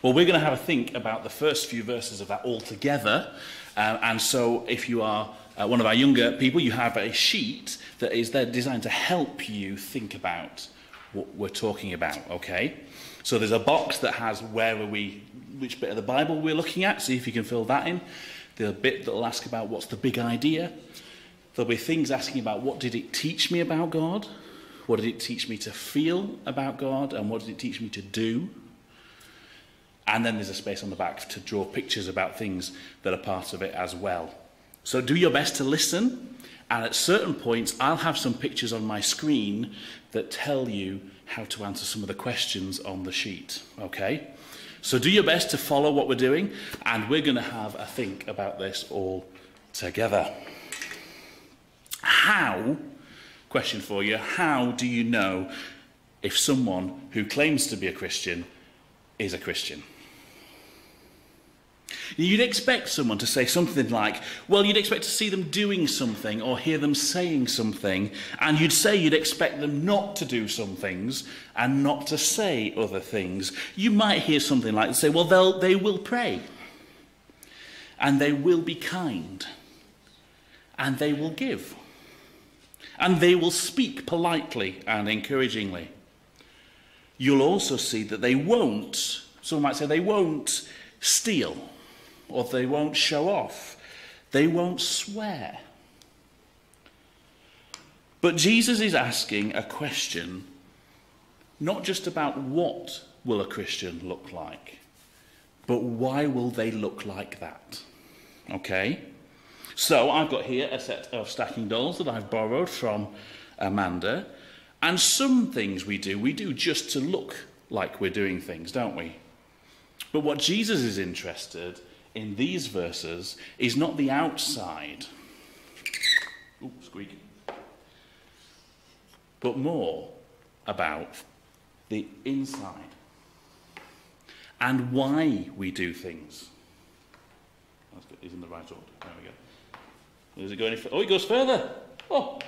Well, we're going to have a think about the first few verses of that all together. And so if you are one of our younger people, you have a sheet that is there designed to help you think about what we're talking about, okay? So there's a box that has which bit of the Bible we're looking at. See if you can fill that in. There's a bit that will ask about what's the big idea. There'll be things asking about what did it teach me about God? What did it teach me to feel about God? And what did it teach me to do? And then there's a space on the back to draw pictures about things that are part of it as well. So do your best to listen. And at certain points, I'll have some pictures on my screen that tell you how to answer some of the questions on the sheet. Okay? So do your best to follow what we're doing. And we're going to have a think about this all together. Question for you, how do you know if someone who claims to be a Christian is a Christian? You'd expect someone to say something like, well, you'd expect to see them doing something or hear them saying something, and you'd say you'd expect them not to do some things and not to say other things. You might hear something like, say, well, they will pray, and they will be kind, and they will give, and they will speak politely and encouragingly. You'll also see that they won't, someone might say they won't steal, or they won't show off. They won't swear. But Jesus is asking a question, not just about what will a Christian look like, but why will they look like that? Okay? So I've got here a set of stacking dolls that I've borrowed from Amanda. And some things we do just to look like we're doing things, don't we? But what Jesus is interested in these verses is not the outside, squeak, but more about the inside and why we do things. That's good. He's in the right order. There we go. Does it go any further? Oh, it goes further. Oh.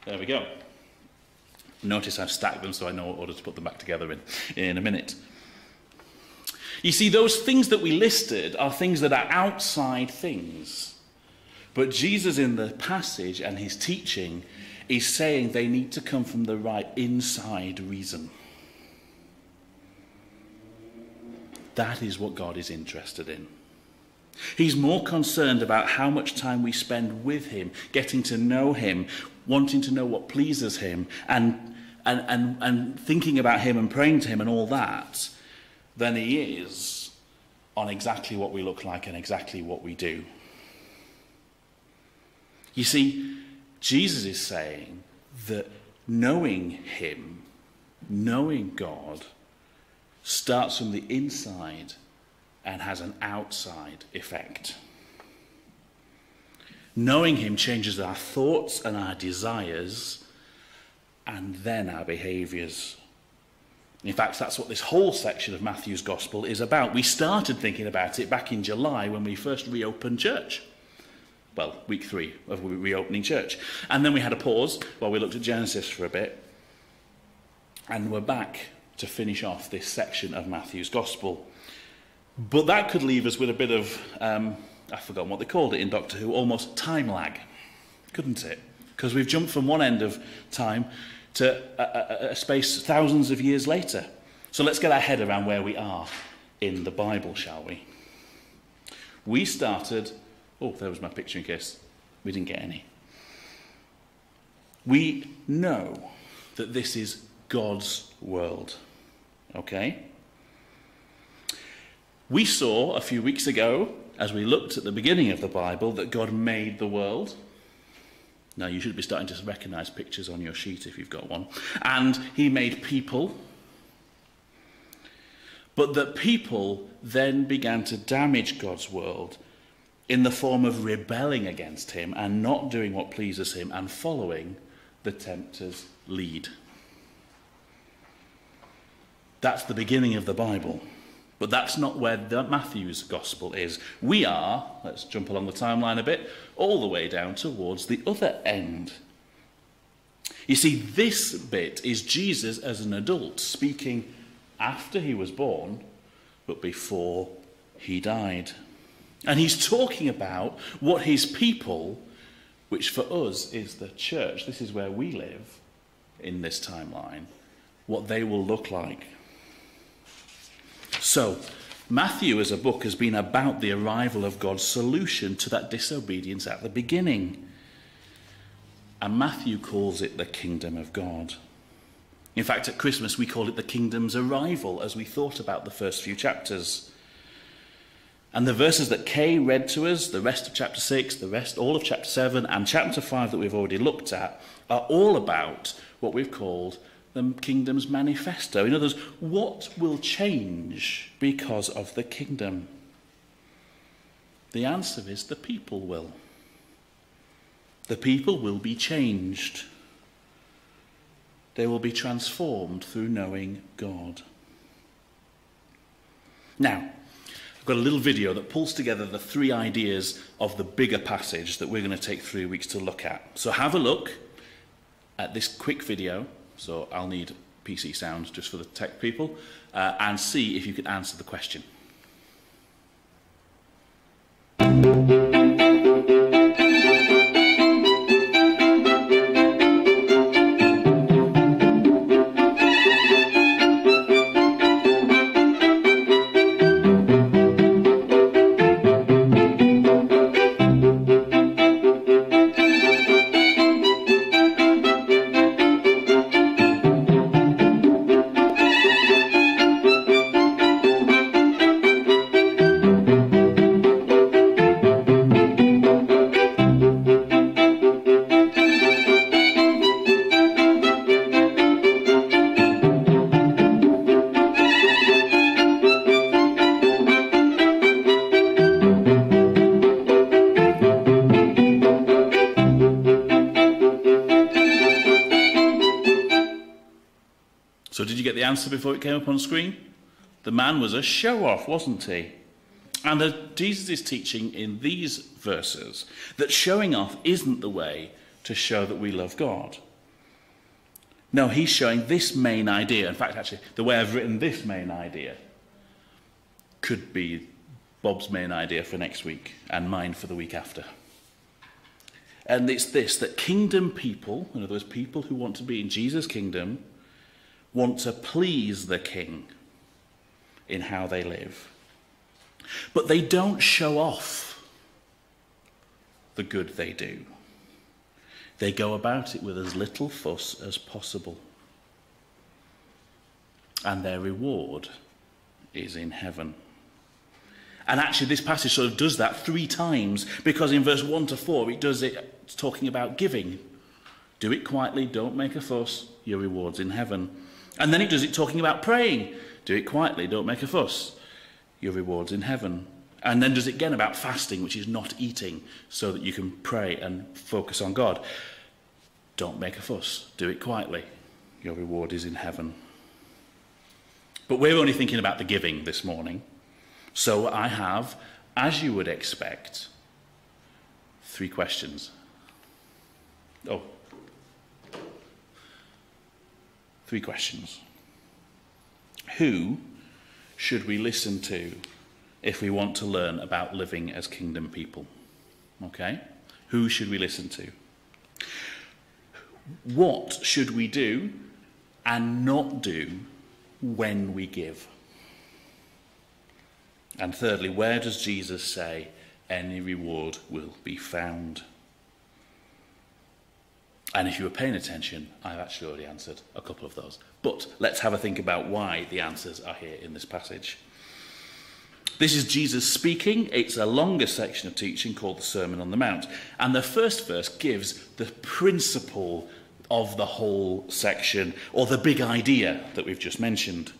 There we go. Notice I've stacked them so I know what order to put them back together in a minute. You see, those things that we listed are things that are outside things. But Jesus in the passage and his teaching is saying they need to come from the right inside reason. That is what God is interested in. He's more concerned about how much time we spend with him, getting to know him, wanting to know what pleases him, and thinking about him and praying to him and all that, than he is on exactly what we look like and exactly what we do. You see, Jesus is saying that knowing him, knowing God, starts from the inside and has an outside effect. Knowing him changes our thoughts and our desires, and then our behaviours. In fact, that's what this whole section of Matthew's Gospel is about. We started thinking about it back in July when we first reopened church. Well, week 3 of reopening church. And then we had a pause while we looked at Genesis for a bit. And we're back to finish off this section of Matthew's Gospel. But that could leave us with a bit of, I've forgotten what they called it in Doctor Who, almost time lag, couldn't it? Because we've jumped from one end of time to a space thousands of years later. So let's get our head around where we are in the Bible, shall we? We started, oh, there was my picture in case we didn't get any. We know that this is God's world, okay? We saw a few weeks ago, as we looked at the beginning of the Bible, that God made the world. Now, you should be starting to recognise pictures on your sheet if you've got one. And he made people. But that people then began to damage God's world in the form of rebelling against him and not doing what pleases him and following the tempter's lead. That's the beginning of the Bible. But that's not where Matthew's Gospel is. We are, let's jump along the timeline a bit, all the way down towards the other end. You see, this bit is Jesus as an adult speaking after he was born, but before he died. And he's talking about what his people, which for us is the church, this is where we live in this timeline, what they will look like. So, Matthew as a book has been about the arrival of God's solution to that disobedience at the beginning. And Matthew calls it the kingdom of God. In fact, at Christmas we call it the kingdom's arrival as we thought about the first few chapters. And the verses that Kay read to us, the rest of chapter 6, all of chapter 7 and chapter 5 that we've already looked at, are all about what we've called the kingdom's manifesto. In other words, what will change because of the kingdom? The answer is the people will. The people will be changed. They will be transformed through knowing God. Now, I've got a little video that pulls together the three ideas of the bigger passage that we're going to take 3 weeks to look at. So have a look at this quick video. So I'll need PC sound just for the tech people, and see if you can answer the question. So did you get the answer before it came up on screen? The man was a show-off, wasn't he? And Jesus is teaching in these verses that showing off isn't the way to show that we love God. No, he's showing this main idea. In fact, actually, the way I've written this main idea could be Bob's main idea for next week and mine for the week after. And it's this, that kingdom people, in other words, people who want to be in Jesus' kingdom, want to please the king in how they live. But they don't show off the good they do. They go about it with as little fuss as possible. And their reward is in heaven. And actually this passage sort of does that 3 times, because in verse 1 to 4 it's talking about giving. Do it quietly, don't make a fuss, your reward's in heaven. And then it does it talking about praying. Do it quietly, don't make a fuss, your reward's in heaven. And then does it again about fasting, which is not eating, so that you can pray and focus on God. Don't make a fuss, do it quietly, your reward is in heaven. But we're only thinking about the giving this morning. So I have, as you would expect, 3 questions. 3 questions. Who should we listen to if we want to learn about living as kingdom people? Okay? Who should we listen to? What should we do and not do when we give? And thirdly, where does Jesus say any reward will be found? And if you were paying attention, I've actually already answered a couple of those. But let's have a think about why the answers are here in this passage. This is Jesus speaking. It's a longer section of teaching called the Sermon on the Mount. And the first verse gives the principle of the whole section, or the big idea that we've just mentioned.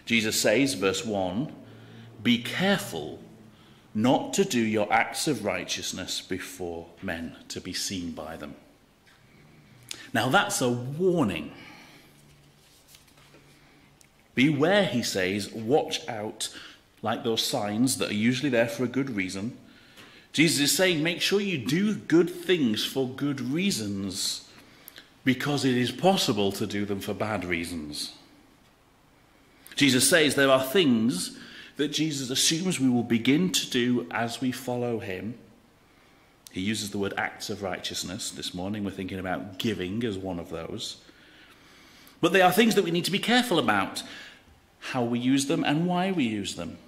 Jesus says, verse 1, "Be careful not to do your acts of righteousness before men, to be seen by them." Now that's a warning. Beware, he says, watch out, like those signs that are usually there for a good reason. Jesus is saying, make sure you do good things for good reasons, because it is possible to do them for bad reasons. Jesus says there are things that Jesus assumes we will begin to do as we follow him. He uses the word acts of righteousness. This morning we're thinking about giving as one of those. But they are things that we need to be careful about, how we use them and why we use them.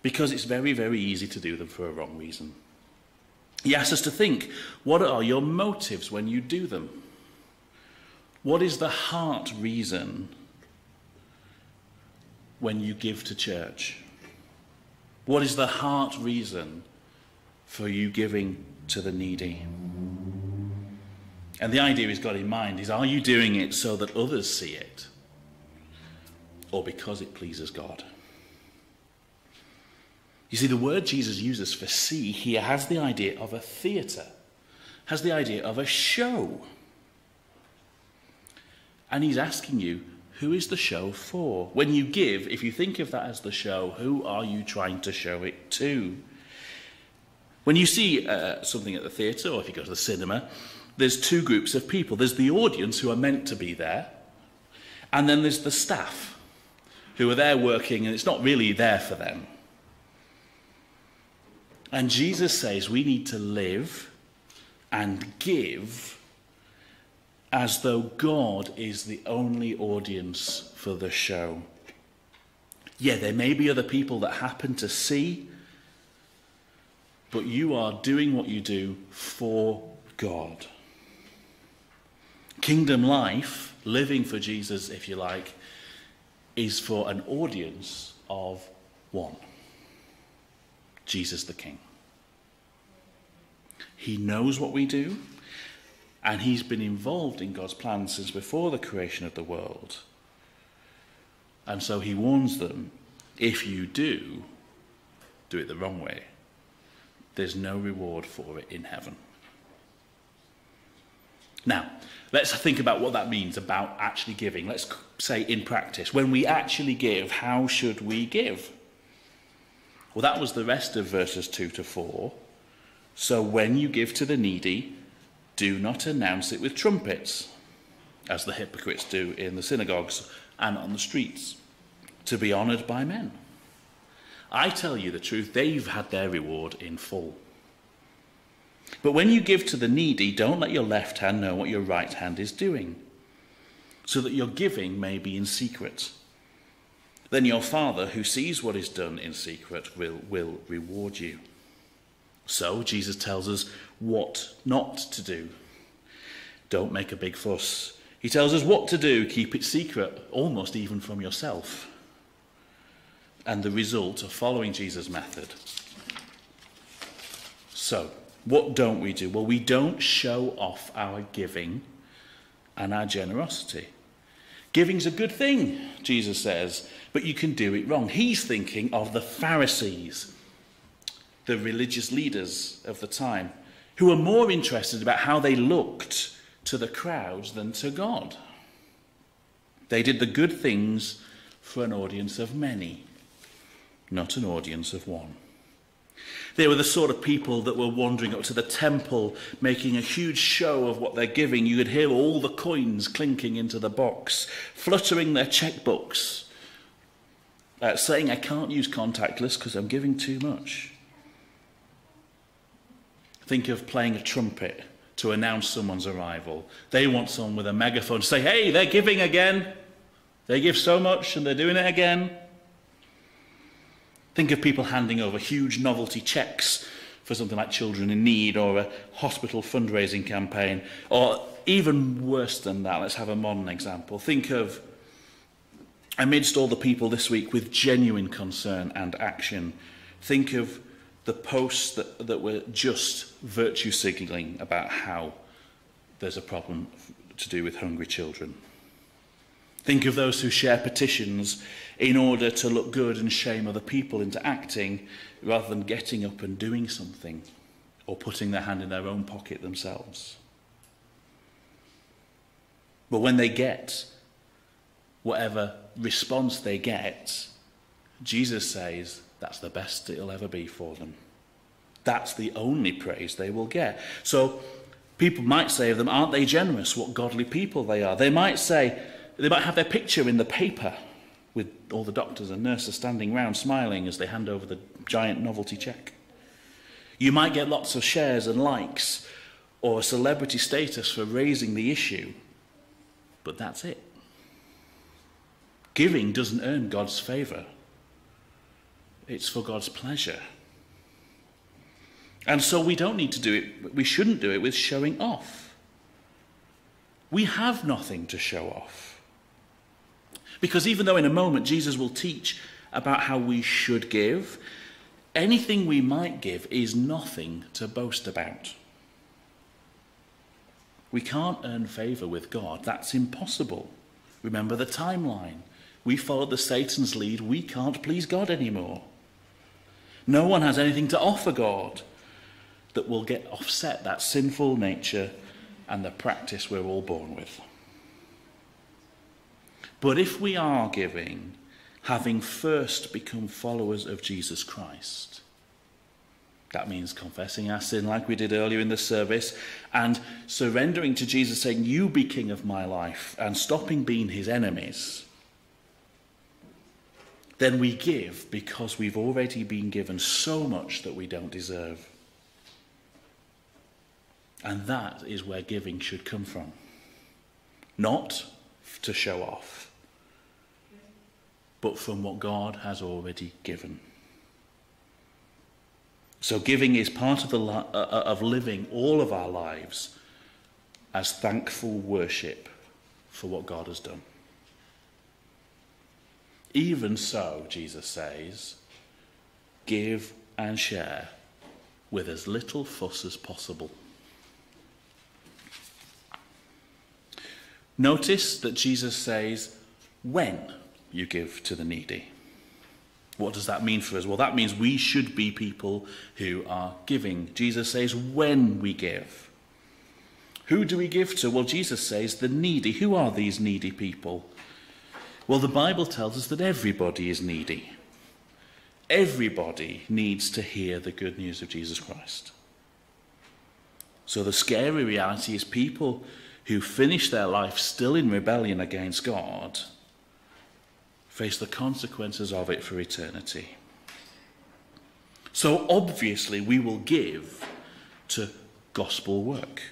Because it's very, very easy to do them for a wrong reason. He asks us to think, what are your motives when you do them? What is the heart reason when you give to church? What is the heart reason for you giving to the needy? And the idea he's got in mind is, are you doing it so that others see it? Or because it pleases God? You see, the word Jesus uses for see here has the idea of a theatre, has the idea of a show. And he's asking you, who is the show for? When you give, if you think of that as the show, who are you trying to show it to? When you see something at the theatre, or if you go to the cinema, there's two groups of people. There's the audience who are meant to be there, and then there's the staff who are there working, and it's not really there for them. And Jesus says we need to live and give as though God is the only audience for the show. Yeah, there may be other people that happen to see, but you are doing what you do for God. Kingdom life, living for Jesus, if you like, is for an audience of one. Jesus the King. He knows what we do, and he's been involved in God's plan since before the creation of the world. And so he warns them, if you do it the wrong way, there's no reward for it in heaven. Now, let's think about what that means about actually giving. Let's say in practice, when we actually give, how should we give? Well, that was the rest of verses 2 to 4. So when you give to the needy, do not announce it with trumpets, as the hypocrites do in the synagogues and on the streets, to be honoured by men. I tell you the truth, they've had their reward in full. But when you give to the needy, don't let your left hand know what your right hand is doing, so that your giving may be in secret. Then your Father, who sees what is done in secret, will reward you. So Jesus tells us what not to do. Don't make a big fuss. He tells us what to do. Keep it secret, almost even from yourself. And the result of following Jesus' method. So, what don't we do? Well, we don't show off our giving and our generosity. Giving's a good thing, Jesus says, but you can do it wrong. He's thinking of the Pharisees, the religious leaders of the time, who were more interested about how they looked to the crowds than to God. They did the good things for an audience of many, not an audience of one. They were the sort of people that were wandering up to the temple, making a huge show of what they're giving. You could hear all the coins clinking into the box, fluttering their checkbooks, saying, I can't use contactless because I'm giving too much. Think of playing a trumpet to announce someone's arrival. They want someone with a megaphone to say, hey, they're giving again. They give so much and they're doing it again. Think of people handing over huge novelty checks for something like Children in Need or a hospital fundraising campaign. Or even worse than that, let's have a modern example. Think of, amidst all the people this week with genuine concern and action, think of the posts that were just virtue signalling about how there's a problem to do with hungry children. Think of those who share petitions in order to look good and shame other people into acting rather than getting up and doing something or putting their hand in their own pocket themselves. But when they get whatever response they get, Jesus says that's the best it'll ever be for them. That's the only praise they will get. So people might say of them, aren't they generous? What godly people they are. They might say, they might have their picture in the paper with all the doctors and nurses standing round smiling as they hand over the giant novelty cheque. You might get lots of shares and likes or celebrity status for raising the issue, but that's it. Giving doesn't earn God's favour. It's for God's pleasure. And so we don't need to do it, we shouldn't do it with showing off. We have nothing to show off. Because even though in a moment Jesus will teach about how we should give, anything we might give is nothing to boast about. We can't earn favour with God. That's impossible. Remember the timeline. We followed the Satan's lead. We can't please God anymore. No one has anything to offer God that will offset that sinful nature and the practice we're all born with. But if we are giving, having first become followers of Jesus Christ, that means confessing our sin like we did earlier in the service and surrendering to Jesus, saying, "You be king of my life," and stopping being his enemies, then we give because we've already been given so much that we don't deserve. And that is where giving should come from. Not to show off, but from what God has already given. So giving is part of living all of our lives as thankful worship for what God has done. Even so, Jesus says, give and share with as little fuss as possible. Notice that Jesus says, when you give to the needy. What does that mean for us? Well, that means we should be people who are giving. Jesus says, when we give. Who do we give to? Well, Jesus says, the needy. Who are these needy people? Well, the Bible tells us that everybody is needy. Everybody needs to hear the good news of Jesus Christ. So the scary reality is people who finish their life still in rebellion against God face the consequences of it for eternity. So obviously we will give to gospel work.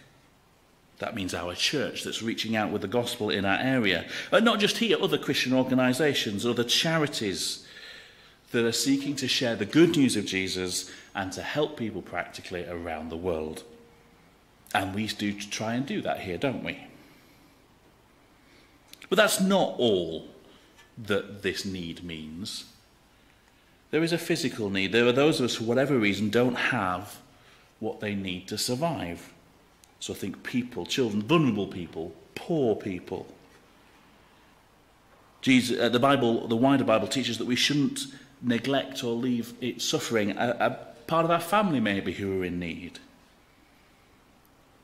That means our church that's reaching out with the gospel in our area. And not just here, other Christian organisations, other charities that are seeking to share the good news of Jesus and to help people practically around the world. And we do try and do that here, don't we? But that's not all that this need means. There is a physical need. There are those of us who, for whatever reason, don't have what they need to survive. So think people, children, vulnerable people, poor people. Jesus, the Bible, the wider Bible teaches that we shouldn't neglect or leave it suffering. A part of our family maybe who are in need.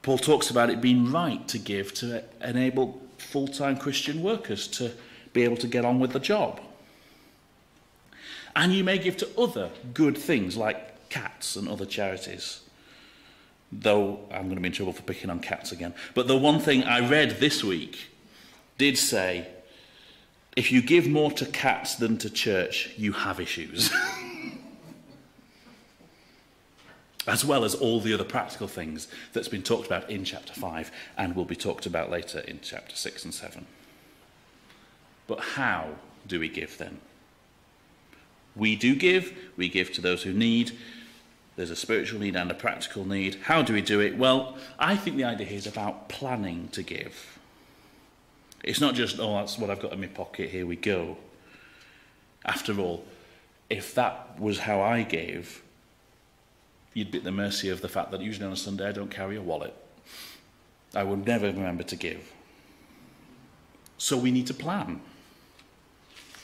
Paul talks about it being right to give to enable full-time Christian workers to be able to get on with the job. And you may give to other good things like cats and other charities. Though I'm going to be in trouble for picking on cats again. But the one thing I read this week did say, if you give more to cats than to church, you have issues. As well as all the other practical things that's been talked about in chapter 5 and will be talked about later in chapter 6 and 7. But how do we give then? We do give. We give to those who need. There's a spiritual need and a practical need. How do we do it? Well, I think the idea here is about planning to give. It's not just, oh, that's what I've got in my pocket, here we go. After all, if that was how I gave, you'd be at the mercy of the fact that usually on a Sunday I don't carry a wallet. I would never remember to give. So we need to plan.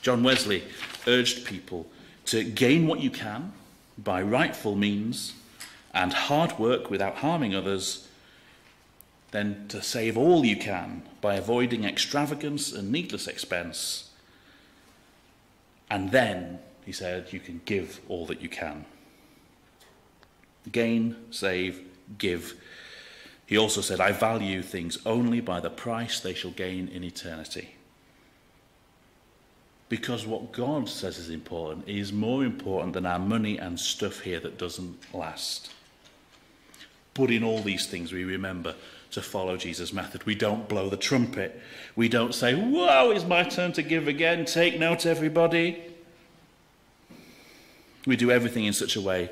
John Wesley urged people to gain what you can by rightful means and hard work without harming others, then to save all you can by avoiding extravagance and needless expense. And then, he said, you can give all that you can. Gain, save, give. He also said, I value things only by the price they shall gain in eternity. Because what God says is important is more important than our money and stuff here that doesn't last. But in all these things, we remember to follow Jesus' method. We don't blow the trumpet. We don't say, whoa, it's my turn to give again. Take note, everybody. We do everything in such a way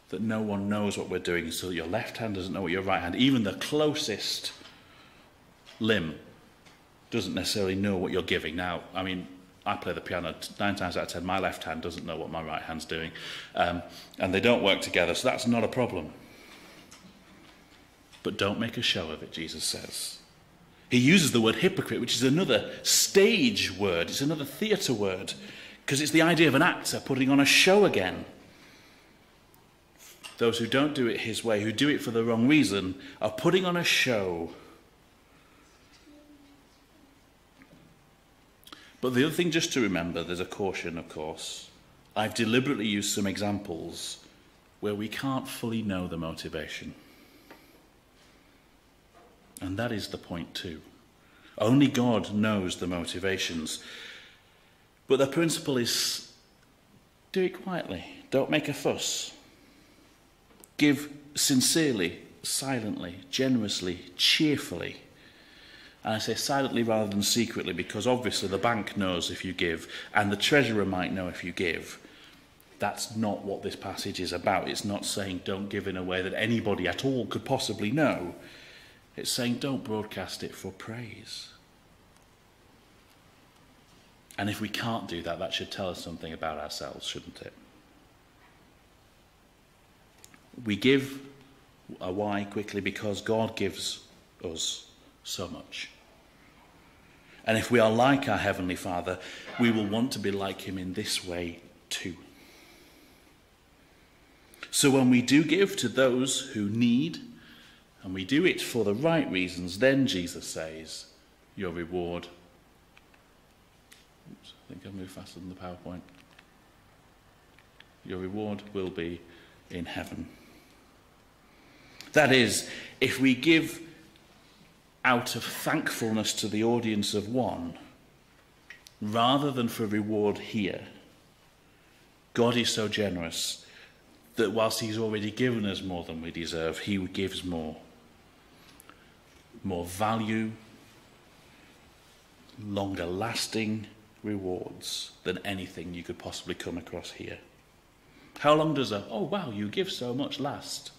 that no one knows what we're doing, so that your left hand doesn't know what your right hand, even the closest limb, doesn't necessarily know what you're giving. Now, I mean, I play the piano 9 times out of 10. My left hand doesn't know what my right hand's doing. And they don't work together, so that's not a problem. But don't make a show of it, Jesus says. He uses the word hypocrite, which is another stage word. It's another theatre word, because it's the idea of an actor putting on a show again. Those who don't do it his way, who do it for the wrong reason, are putting on a show. But the other thing just to remember, there's a caution, of course. I've deliberately used some examples where we can't fully know the motivation. And that is the point too. Only God knows the motivations. But the principle is, do it quietly. Don't make a fuss. Give sincerely, silently, generously, cheerfully. And I say silently rather than secretly, because obviously the bank knows if you give, and the treasurer might know if you give. That's not what this passage is about. It's not saying don't give in a way that anybody at all could possibly know. It's saying don't broadcast it for praise. And if we can't do that, that should tell us something about ourselves, shouldn't it? We give a why quickly because God gives us so much. And if we are like our Heavenly Father, we will want to be like him in this way too. So when we do give to those who need, and we do it for the right reasons, then Jesus says, your reward. Oops, I think I've moved faster than the PowerPoint. Your reward will be in heaven. That is, if we give out of thankfulness to the audience of one, rather than for reward here, God is so generous that whilst he's already given us more than we deserve, he gives more. More value, longer lasting rewards than anything you could possibly come across here. How long does oh wow, you give so much last?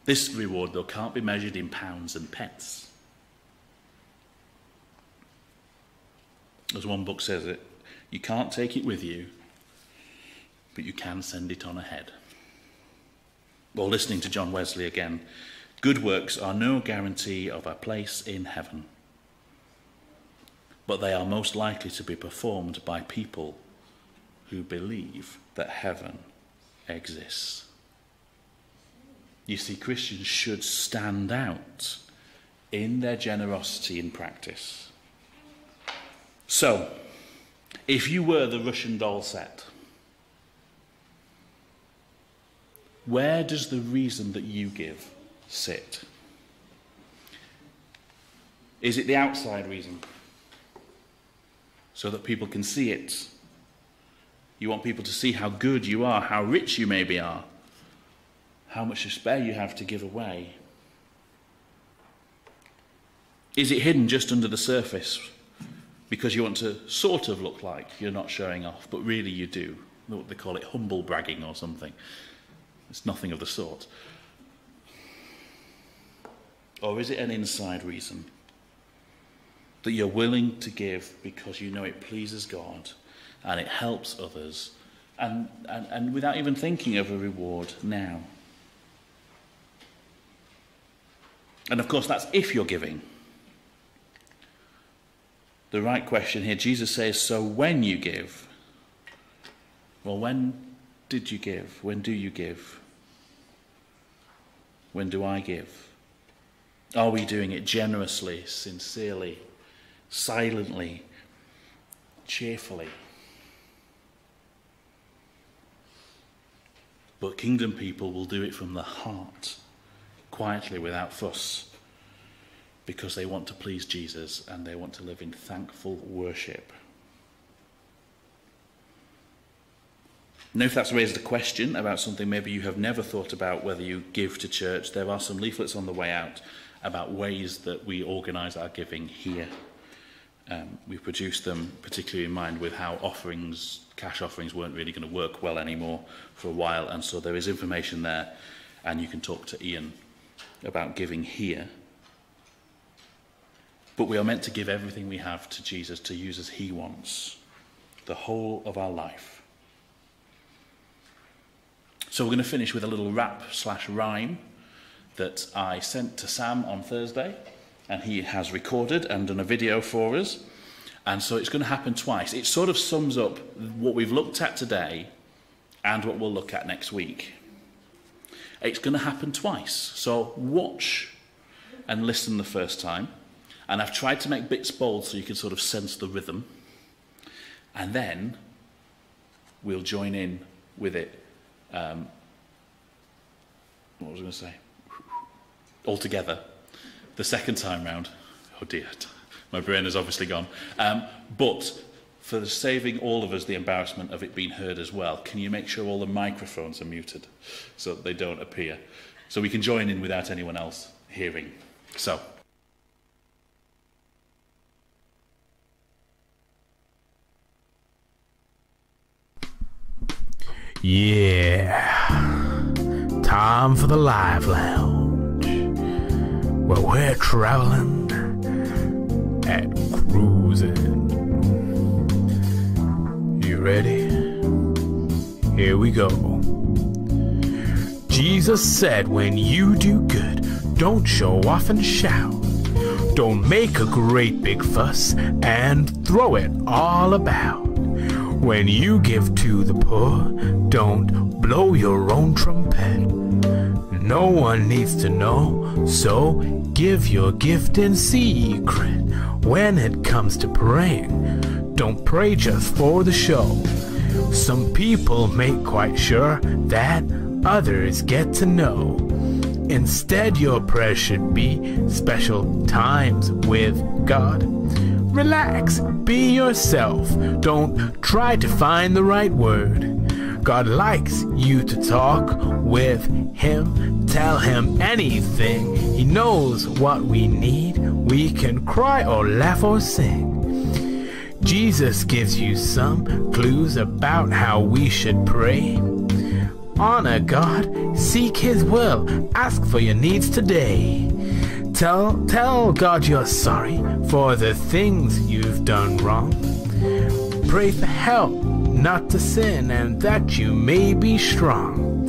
This reward, though, can't be measured in pounds and pence. As one book says it, you can't take it with you, but you can send it on ahead. Or listening to John Wesley again, good works are no guarantee of a place in heaven, but they are most likely to be performed by people who believe that heaven exists. You see, Christians should stand out in their generosity in practice. So, if you were the Russian doll set, where does the reason that you give sit? Is it the outside reason? So that people can see it. You want people to see how good you are, how rich you maybe are, how much to spare you have to give away. Is it hidden just under the surface because you want to sort of look like you're not showing off, but really you do? What they call it, humble bragging or something. It's nothing of the sort. Or is it an inside reason? That you're willing to give because you know it pleases God and it helps others, and without even thinking of a reward now. And of course, that's if you're giving. The right question here, Jesus says, so when you give, well, when did you give? When do you give? When do I give? Are we doing it generously, sincerely, silently, cheerfully? But kingdom people will do it from the heart, quietly, without fuss. because they want to please Jesus and they want to live in thankful worship. Now, if that's raised a question about something maybe you have never thought about, whether you give to church, there are some leaflets on the way out about ways that we organise our giving here. We produced them particularly in mind with how cash offerings weren't really going to work well anymore for a while, and so there is information there, and you can talk to Ian about giving here. But we are meant to give everything we have to Jesus to use as he wants, the whole of our life. So we're going to finish with a little rap/rhyme that I sent to Sam on Thursday, and he has recorded and done a video for us. And so it's going to happen twice. It sort of sums up what we've looked at today and what we'll look at next week. It's going to happen twice. So watch and listen the first time. And I've tried to make bits bold so you can sort of sense the rhythm. And then we'll join in with it. What was I going to say? All together. The second time round. Oh dear, my brain has obviously gone. But for saving all of us the embarrassment of it being heard as well, can you make sure all the microphones are muted so that they don't appear? So we can join in without anyone else hearing. So. Yeah, time for the Live Lounge, where we're traveling and cruising. You ready? Here we go. Jesus said, when you do good, don't show off and shout. Don't make a great big fuss and throw it all about. When you give to the poor, don't blow your own trumpet. No one needs to know, so give your gift in secret. When it comes to praying, don't pray just for the show. Some people make quite sure that others get to know. Instead, your prayer should be special times with God. Relax, be yourself, don't try to find the right word. God likes you to talk with him, tell him anything. He knows what we need, we can cry or laugh or sing. Jesus gives you some clues about how we should pray. Honor God, seek his will, ask for your needs today. Tell God you're sorry for the things you've done wrong. Pray for help not to sin and that you may be strong.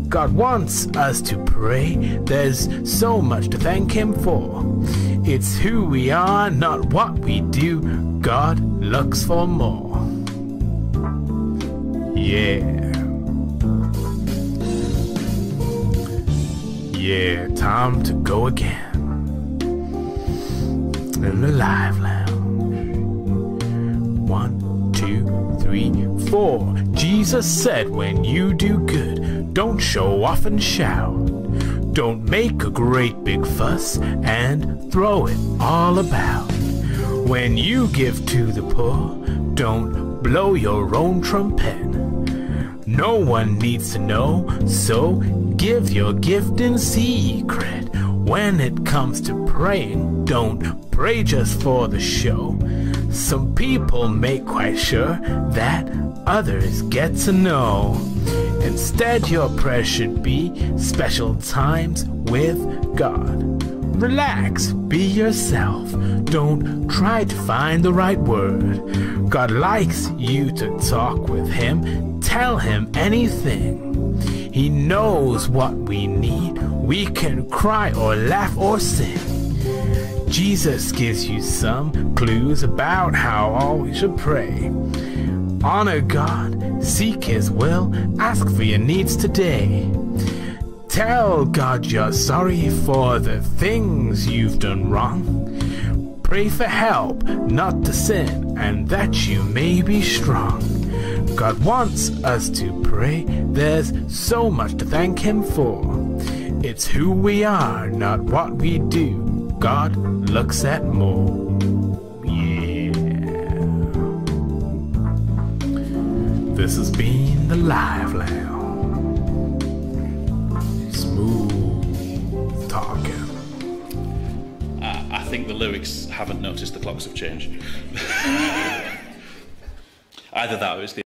God wants us to pray, there's so much to thank him for. It's who we are, not what we do. God looks for more. Yeah. Yeah, time to go again. In the Live Lounge. 1, 2, 3, 4. Jesus said, when you do good, don't show off and shout. Don't make a great big fuss and throw it all about. When you give to the poor, don't blow your own trumpet. No one needs to know, so give your gift in secret. When it comes to praying, don't pray just for the show. Some people make quite sure that others get to know. Instead, your prayer should be special times with God. Relax, be yourself, don't try to find the right word. God likes you to talk with him, tell him anything. He knows what we need, we can cry or laugh or sing. Jesus gives you some clues about how all we should pray. Honor God, seek his will, ask for your needs today. Tell God you're sorry for the things you've done wrong. Pray for help not to sin and that you may be strong. God wants us to pray, there's so much to thank him for. It's who we are, not what we do. God looks at more. Yeah. This has been the Live Lounge. Smooth talking. I think the lyrics haven't noticed the clocks have changed. Either that or it's the